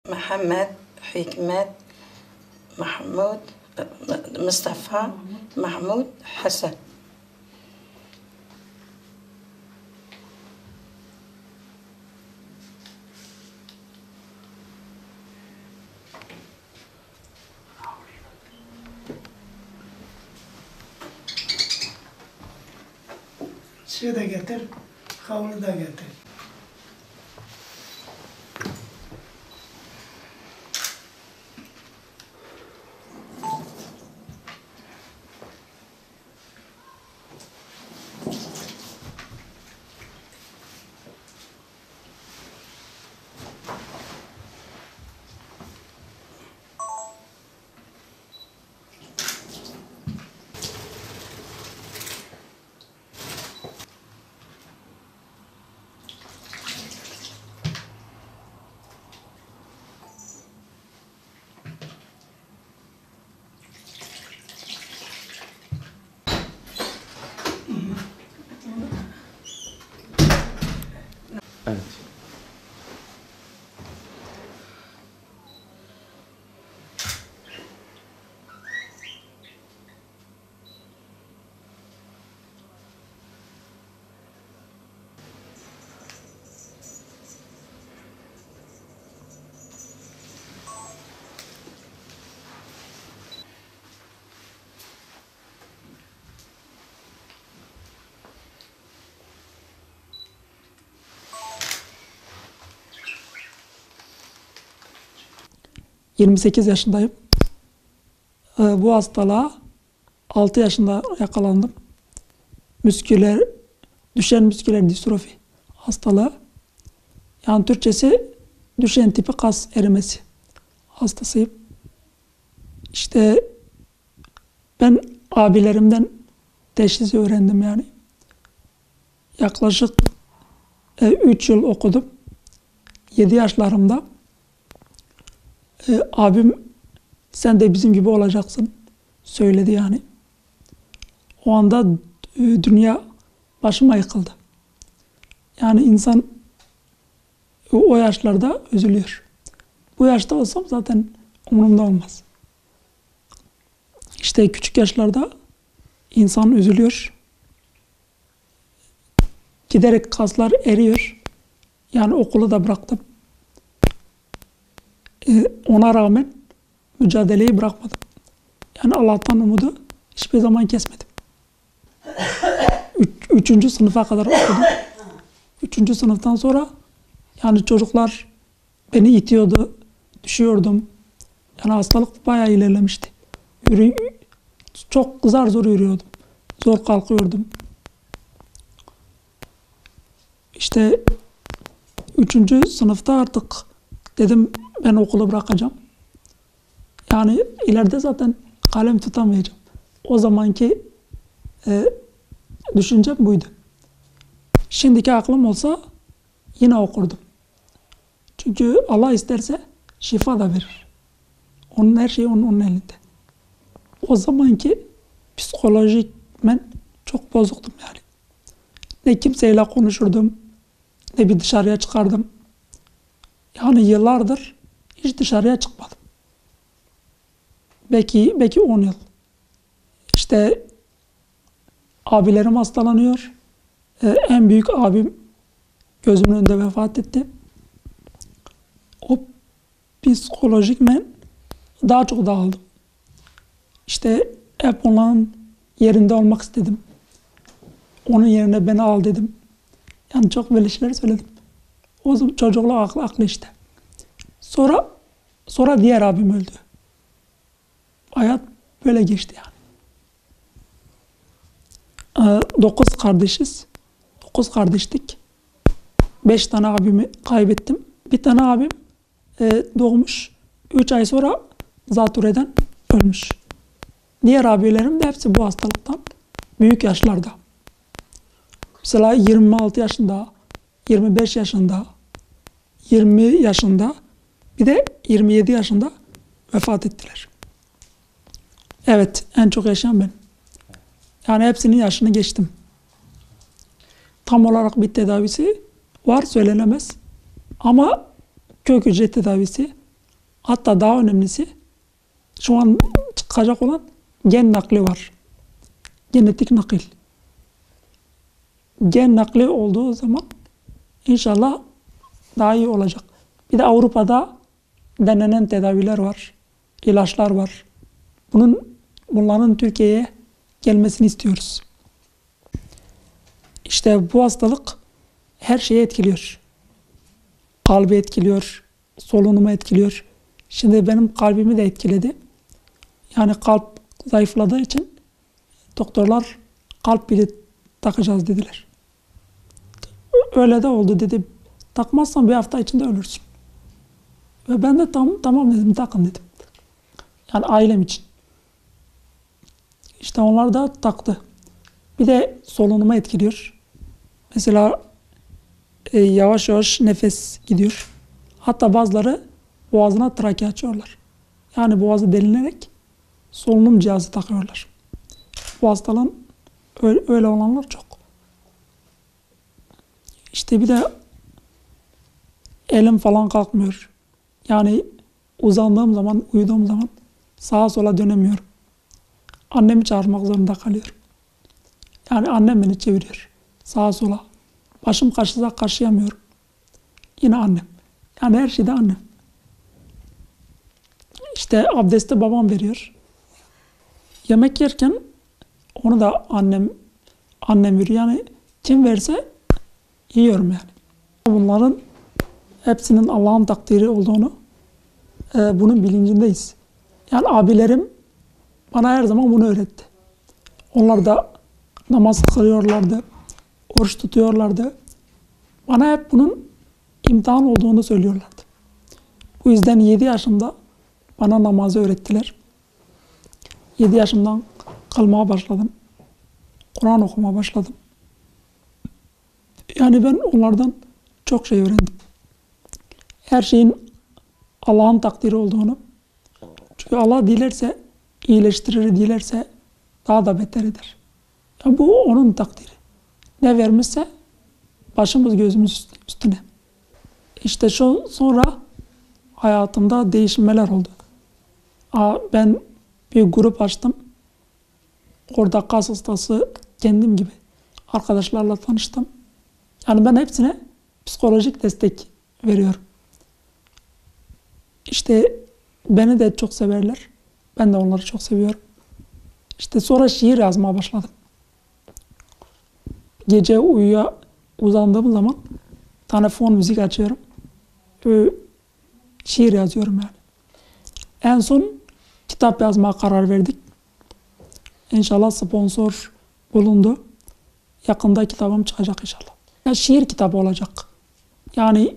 Muhammed, Hikmet, Mahmud, Mustafa, Mahmud, Hasan. Şey de getir, havlu da getir. Evet. ...28 yaşındayım. Bu hastalığa 6 yaşında yakalandım. Düşen müsküler distrofi hastalığı. Yani Türkçesi düşen tipi kas erimesi hastasıyım. İşte ben abilerimden teşhisi öğrendim yani. Yaklaşık 3 yıl okudum. 7 yaşlarımda abim sen de bizim gibi olacaksın söyledi yani. O anda dünya başıma yıkıldı. Yani insan o yaşlarda üzülüyor. Bu yaşta olsam zaten umurumda olmaz. İşte küçük yaşlarda insan üzülüyor. Giderek kaslar eriyor. Yani okulu da bıraktım. Ona rağmen mücadeleyi bırakmadım. Yani Allah'tan umudu hiçbir zaman kesmedim. Üçüncü sınıfa kadar okudum. 3. sınıftan sonra yani çocuklar beni itiyordu, düşüyordum. Yani hastalık bayağı ilerlemişti. Çok zar zor yürüyordum. Zor kalkıyordum. İşte 3. sınıfta artık dedim ben okulu bırakacağım. Yani ileride zaten kalem tutamayacağım. O zamanki düşüncem buydu. Şimdiki aklım olsa yine okurdum. Çünkü Allah isterse şifa da verir. Her şey onun elinde. O zamanki psikolojik ben çok bozuktum yani. Ne kimseyle konuşurdum, ne bir dışarıya çıkardım. Yani yıllardır hiç dışarıya çıkmadım. Belki 10 yıl. İşte abilerim hastalanıyor. En büyük abim gözümün önünde vefat etti. O psikolojik ben daha çok dağıldım. İşte hep onların yerinde olmak istedim. Onun yerine beni al dedim. Yani çok böyle şeyler söyledim. O zaman çocukluğu aklı işte. Sonra diğer abim öldü. Hayat böyle geçti yani. 9 kardeşiz. 9 kardeştik. 5 tane abimi kaybettim. Bir tane abim doğmuş. 3 ay sonra zatürreden ölmüş. Diğer abilerim de hepsi bu hastalıktan büyük yaşlarda. Mesela 26 yaşında, 25 yaşında, 20 yaşında, bir de 27 yaşında vefat ettiler. Evet, en çok yaşayan ben. Yani hepsinin yaşını geçtim. Tam olarak bir tedavisi var, söylenemez. Ama kök hücre tedavisi, Hatta daha önemlisi şu an çıkacak olan gen nakli var. Genetik nakil. Gen nakli olduğu zaman inşallah daha iyi olacak. Bir de Avrupa'da denenen tedaviler var. İlaçlar var. Bunların Türkiye'ye gelmesini istiyoruz. İşte bu hastalık her şeyi etkiliyor. Kalbi etkiliyor, solunumu etkiliyor. Şimdi benim kalbimi de etkiledi. Yani kalp zayıfladığı için doktorlar kalp pili takacağız dediler. Öyle de oldu dedi. Takmazsan bir hafta içinde ölürsün. Ve ben de tamam dedim, takın dedim. Yani ailem için. İşte onlar da taktı. Bir de solunumu etkiliyor. Mesela yavaş yavaş nefes gidiyor. Hatta bazıları boğazına trake açıyorlar. Yani boğazı delinerek solunum cihazı takıyorlar. Bu hastalığın öyle olanlar çok. İşte bir de elim falan kalkmıyor. Yani uzandığım zaman, uyuduğum zaman sağa sola dönemiyorum. Annemi çağırmak zorunda kalıyorum. Yani annem beni çeviriyor sağa sola. Başım karşıda karşıyamıyorum. Yine annem. Yani her şeyde annem. İşte abdesti babam veriyor. Yemek yerken onu da annem veriyor. Yani kim verse yiyorum yani. Bunların hepsinin Allah'ın takdiri olduğunu, bunun bilincindeyiz. Yani abilerim bana her zaman bunu öğretti. Onlar da namaz kılıyorlardı, oruç tutuyorlardı. Bana hep bunun imtihan olduğunu söylüyorlardı. Bu yüzden 7 yaşımda bana namazı öğrettiler. 7 yaşımdan kılmaya başladım. Kur'an okumaya başladım. Yani ben onlardan çok şey öğrendim. Her şeyin Allah'ın takdiri olduğunu. Çünkü Allah dilerse iyileştirir, dilerse daha da beter eder. Yani bu onun takdiri. Ne vermişse başımız gözümüz üstüne. İşte sonra hayatımda değişmeler oldu. Ben bir grup açtım. Orada kas hastası kendim gibi arkadaşlarla tanıştım. Yani ben hepsine psikolojik destek veriyorum. İşte beni de çok severler. Ben de onları çok seviyorum. İşte sonra şiir yazmaya başladım. Gece uzandığım zaman telefon müzik açıyorum. Şiir yazıyorum yani. En son kitap yazmaya karar verdik. İnşallah sponsor bulundu. Yakında kitabım çıkacak inşallah. Yani şiir kitabı olacak. Yani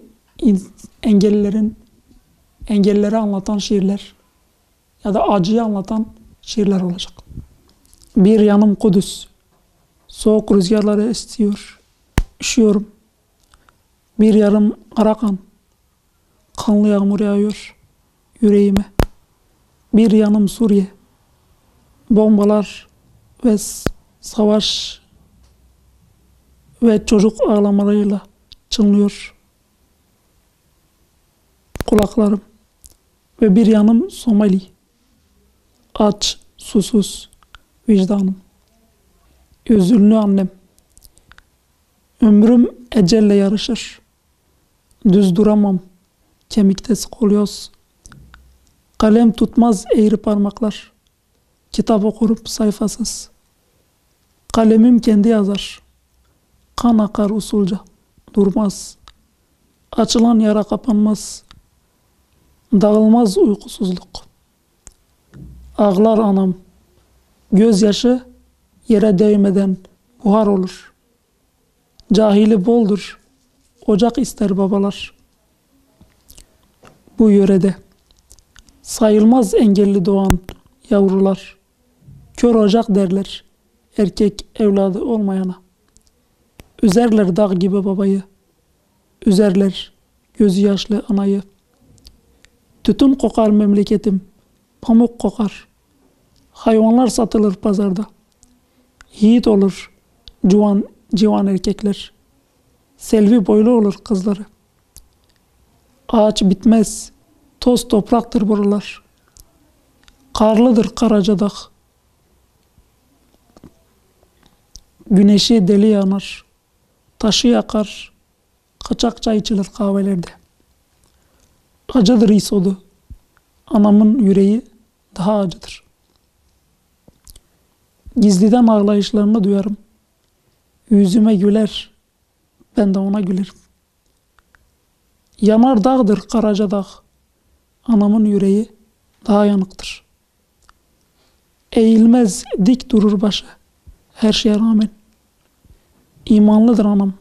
engellileri anlatan şiirler ya da acıyı anlatan şiirler olacak. Bir yanım Kudüs, soğuk rüzgarları esiyor, üşüyorum. Bir yarım Arakan, kanlı yağmur yağıyor yüreğime. Bir yanım Suriye, bombalar ve savaş ve çocuk ağlamalarıyla çınlıyor kulaklarım. Ve bir yanım Somali, aç, susuz vicdanım. Üzünlü annem, ömrüm ecelle yarışır. Düz duramam, kemikte skolyoz. Kalem tutmaz eğri parmaklar. Kitap okurum sayfasız. Kalemim kendi yazar. Kan akar usulca, durmaz. Açılan yara kapanmaz. Dağılmaz uykusuzluk. Ağlar anam. Gözyaşı yere değmeden buhar olur. Cahili boldur. Ocak ister babalar. Bu yörede sayılmaz engelli doğan yavrular. Kör ocak derler erkek evladı olmayana. Üzerler dağ gibi babayı. Üzerler gözü yaşlı anayı. Tütün kokar memleketim. Pamuk kokar. Hayvanlar satılır pazarda. Yiğit olur civan erkekler. Selvi boylu olur kızları. Ağaç bitmez, Toz topraktır buralar. Karlıdır Karacadağ. Güneşi deli yanar. Taşı yakar. Kaçak çay içilir kahvelerde. Acıdır İsodu. Anamın yüreği daha acıdır. Gizliden ağlayışlarını duyarım. Yüzüme güler. Ben de ona gülerim. Yanar dağdır Karacadağ. Anamın yüreği daha yanıktır. Eğilmez dik durur başı. Her şeye rağmen. İmanlıdır anam.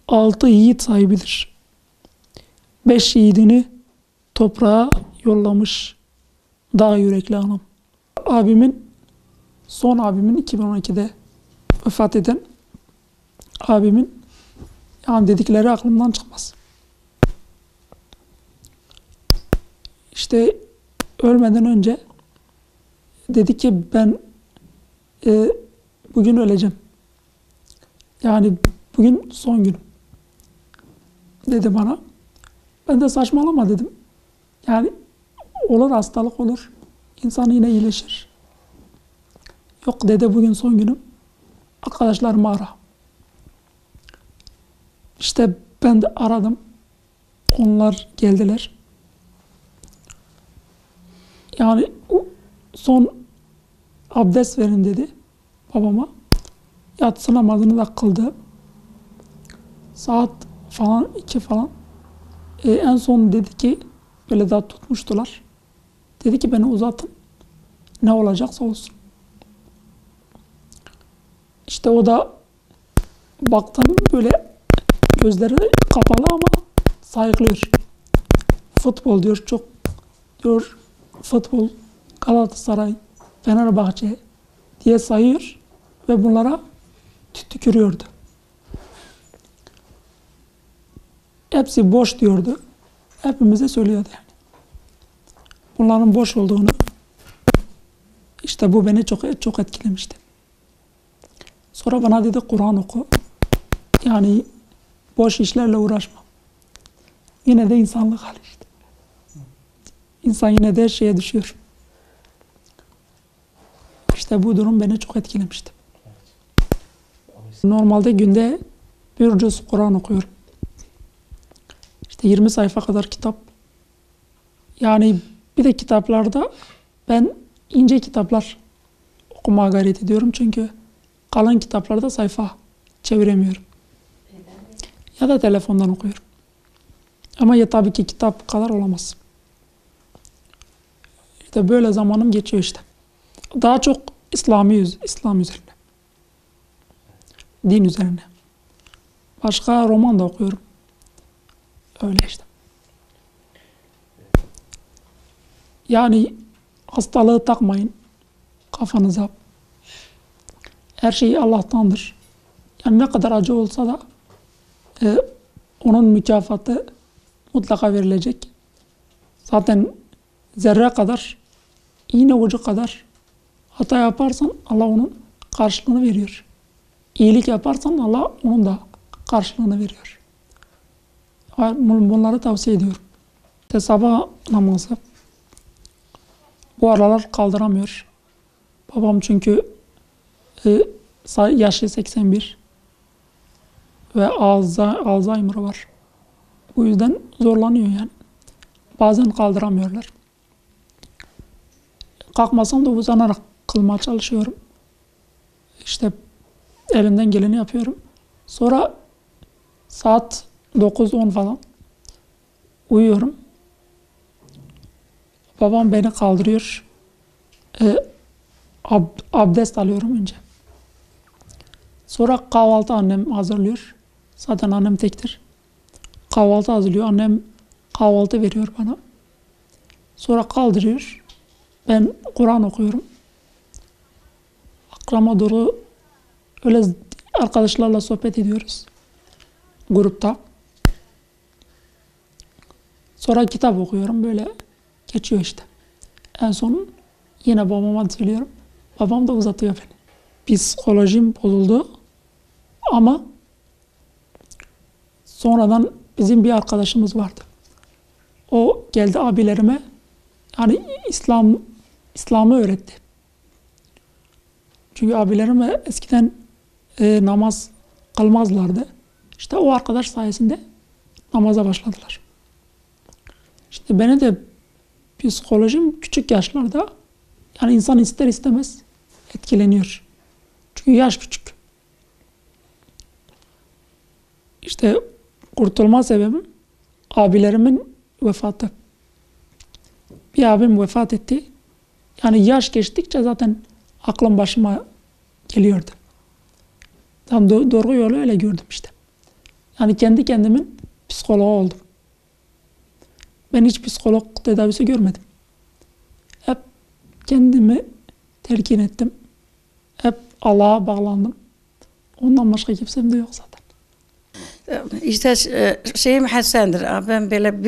6 yiğit sahibidir. 5 yiğidini toprağa yollamış dağ yürekli anam. Son abimin 2012'de vefat eden abimin yani dedikleri aklımdan çıkmaz. İşte ölmeden önce dedi ki ben bugün öleceğim. Yani bugün son günüm. Dedi bana. Ben de saçmalama dedim. Yani olur hastalık olur. İnsan yine iyileşir. Yok dedi bugün son günüm. Arkadaşlarımı ara. İşte ben de aradım. Onlar geldiler. Yani son abdest verin dedi babama. Yatsı namazını da kıldı. Saat falan 2 falan. En son dedi ki böyle daha tutmuştular. Dedi ki beni uzatın. Ne olacaksa olsun. İşte o da baktım böyle gözleri kapalı ama sayıklıyor. Futbol diyor çok diyor futbol Galatasaray, Fenerbahçe diye sayıyor ve bunlara tükürüyordu. Hepsi boş diyordu. Hepimize söylüyordu yani. Bunların boş olduğunu işte bu beni çok etkilemişti. Sonra bana dedi Kur'an oku. Yani boş işlerle uğraşma. Yine de insanlık hali işte. İnsan yine de her şeye düşüyor. İşte bu durum beni çok etkilemişti. Normalde günde bir cüz Kur'an okuyorum. İşte 20 sayfa kadar kitap. Yani bir de kitaplarda ben ince kitaplar okumaya gayret ediyorum. Çünkü kalın kitaplarda sayfa çeviremiyorum. Ya da telefondan okuyorum. Ama ya tabii ki kitap kadar olamaz. İşte böyle zamanım geçiyor işte. Daha çok İslam üzerine. Din üzerine. Başka roman da okuyorum. Öyle işte. Yani hastalığı takmayın kafanıza. Her şey Allah'tandır. Yani ne kadar acı olsa da onun mükafatı mutlaka verilecek. Zaten zerre kadar, iğne ucu kadar hata yaparsan Allah onun karşılığını veriyor. İyilik yaparsan Allah onun da karşılığını veriyor. Bunları tavsiye ediyorum. İşte sabah namazı bu aralar kaldıramıyor. Babam çünkü yaşı 81 ve Alzheimer var. Bu yüzden zorlanıyor yani. Bazen kaldıramıyorlar. Kalkmasam da uzanarak kılmaya çalışıyorum. İşte elimden geleni yapıyorum. Sonra saat 9-10 falan uyuyorum. Babam beni kaldırıyor. Abdest alıyorum önce. Sonra kahvaltı annem hazırlıyor. Zaten annem tektir. Kahvaltı hazırlıyor. Annem kahvaltı veriyor bana. Sonra kaldırıyor. Ben Kur'an okuyorum. Akşama doğru öyle arkadaşlarla sohbet ediyoruz. Grupta. Sonra kitap okuyorum. Böyle geçiyor işte. En son yine babama söylüyorum. Babam da uzatıyor beni. Psikolojim bozuldu. Ama sonradan bizim bir arkadaşımız vardı. O geldi abilerime, yani İslam'ı öğretti. Çünkü abilerim eskiden namaz kılmazlardı. İşte o arkadaş sayesinde namaza başladılar. İşte beni de psikolojim küçük yaşlarda, yani insan ister istemez etkileniyor. Çünkü yaş küçük. İşte kurtulma sebebim abilerimin vefatı. Bir abim vefat etti. Yani yaş geçtikçe zaten aklım başıma geliyordu. Tam doğru yolu öyle gördüm işte. Yani kendi kendimin psikoloğu oldum. Ben hiç psikolog tedavisi görmedim. Hep kendimi telkin ettim. Hep Allah'a bağlandım. Ondan başka kimsem de yok zaten. İşte şeyim Hasan'dır. Ben böyle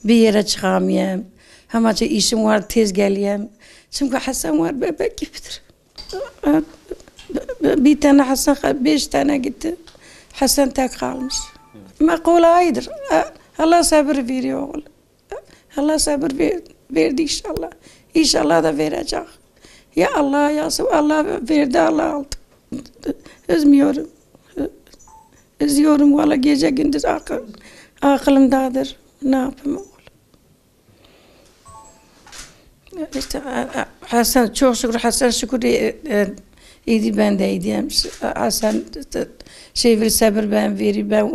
bir yere çıkamayayım. Hamaca işim var, tez geleyim. Çünkü Hasan var, bebek gibidir. Bir tane Hasan, 5 tane gitti. Hasan tek kalmış. Ama kolaydır. Allah sabır veriyor oğlum. Allah sabır verdi inşallah. İnşallah da verecek. Ya Allah ya Allah verdi, Allah aldı. Üzmüyorum. Üzüyorum valla, gece gündüz aklımdadır. Ne yapayım oğlum? İşte Hasan, çok şükür Hasan şükür iyiydi, ben de iyiydim. Hasan şey verir, sabır ben verir, ben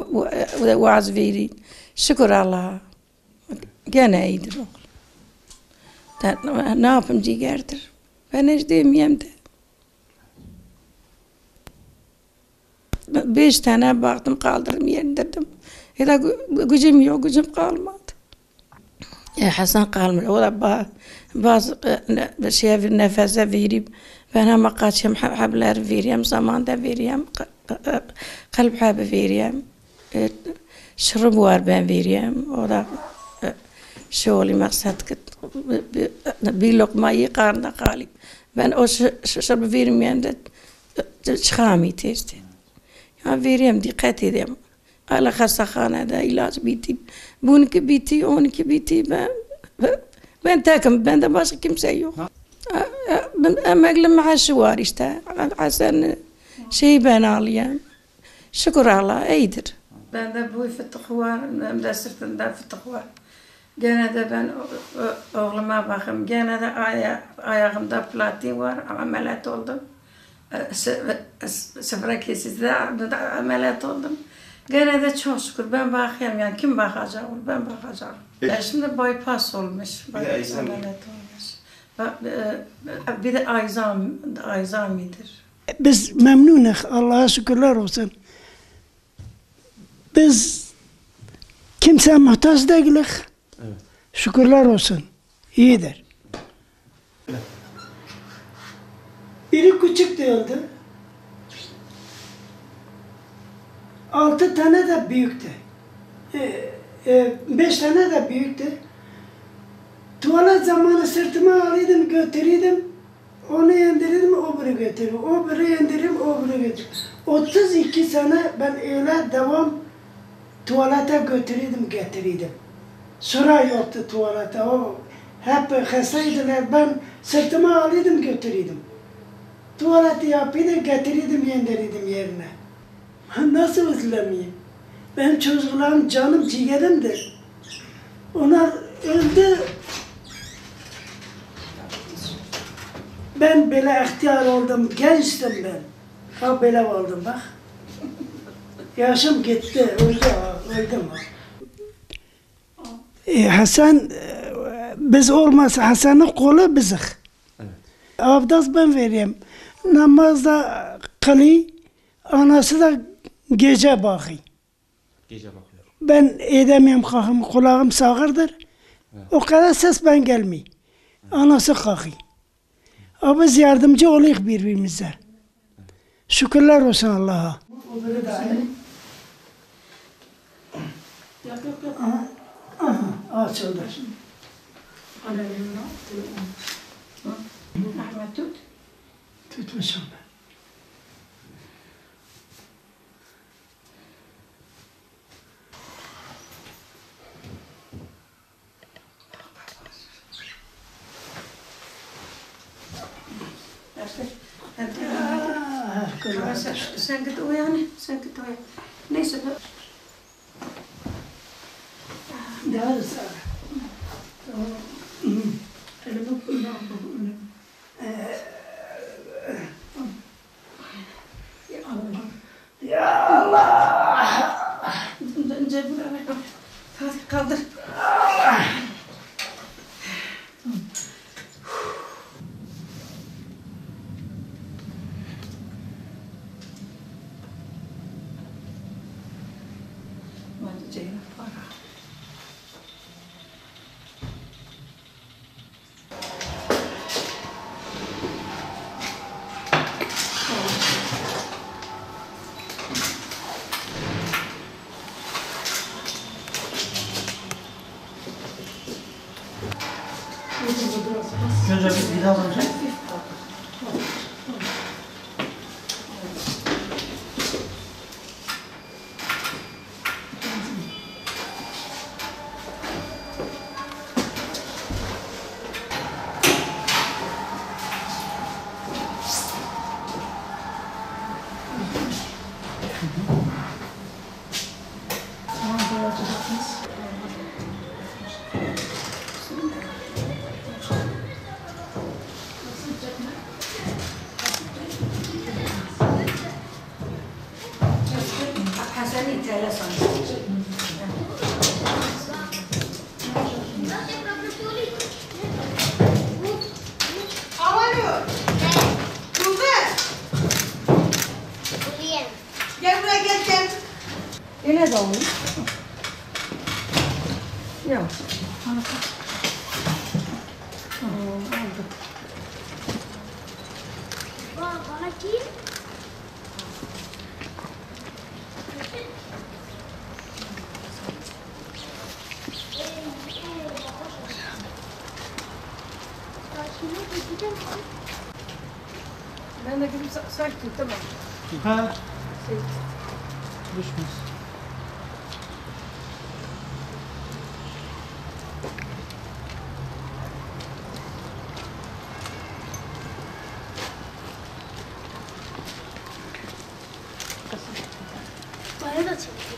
vaaz verir. Şükür Allah'a. Gene iyidir oğlum. Ne yapayım, ciğerdir. Ben hiç demeyeyim de. 5 tane baktım, kaldırım yendirdim. Ya da gücüm yok, gücüm kalmadı. Hasan kalmıyor. O da bazı şey nefese verip ben ama kaçayım, habler vereyim, zamanda vereyim, kalp habı vereyim, şurup var ben vereyim. O da şey oluyor, maksat ki bir lokmayı karnına kalayım. Ben o şurup vermeyen de çıkamayı tezdi. Ya vereyim, dikkat edeyim. Allah hastahanede ilaç bitti. Bununki bitti, onunki bitti. Ben tekim, bende başka kimse yok. Emekli maaşı var işte. Hasan şeyi ben alayım. Şükür Allah, iyidir. Bende bu fıtık var, hem de sırtında fıtık var. Gene de ben oğluma bakayım. Gene de ayağımda platin var, ameliyat oldum. Sıfıra kesizde ameliyat oldum. Gene de çok şükür ben bakayım, yani kim bakacak, ben bakacağım. Ben şimdi bypass olmuş, bypass ameliyat olmuş. Bir de Alzheimer'dir. Biz memnunuz, Allah'a şükürler olsun. Biz kimseye muhtaç değiliz. Evet. Şükürler olsun. İyidir. Biri küçük değildi. 6 tane de büyüktü. 5 tane de büyüktü. Tuvalet zamanı sırtıma alıyordum, götürüyordum. Onu indirirdim, öbürü götürürdüm. Öbürü indirirdim, öbürü götürürdüm. 32 sene ben öyle devam tuvalete götürüyordum, getiriyordum. Sıra yoktu tuvalete. O hep hastaydılar. Ben sırtıma alıyordum, götürüyordum. Tuvaleti yapıyordum, getiriyordum, indirirdim yerine. Nasıl üzülemeyeyim? Benim çocuklarım canım ciğerimdir. Onlar öldü. Ben böyle ihtiyar oldum, gençtim ben. Ha böyle oldum bak. Yaşım gitti, öldüm. Hasan, biz olmazsa Hasan'ın kolu bizik. Evet. Abdest ben vereyim. Namazda kılı, anası da gece bakıyor. Gece bakıyor. Ben edemiyorum, kalkım, kulağım sağırdır. Evet. O kadar ses ben gelmiyor. Evet. Anası kalkıyor. Ama biz yardımcı oluyoruz birbirimize. Evet. Şükürler olsun Allah'a. Öbürü de aynı. Yok. Aha, açıldı. Ahmet tut. Tutmuşum ben. Şükürler. Sen git uyan. Sen git uyan. Neyse. Yarın sonra. Ya Allah! Cebine ver. Hadi kaldır. Hadi Ceylan para. Önce bir daha alacağım. Hasan İtalya sanırım. Avalıyor. Kuzey. Gel buraya gel. Öyle de olur. Yok. Oldu. Ben de gidip sakin tamam. Ha. Şey. Düşmüş. Bana da çek.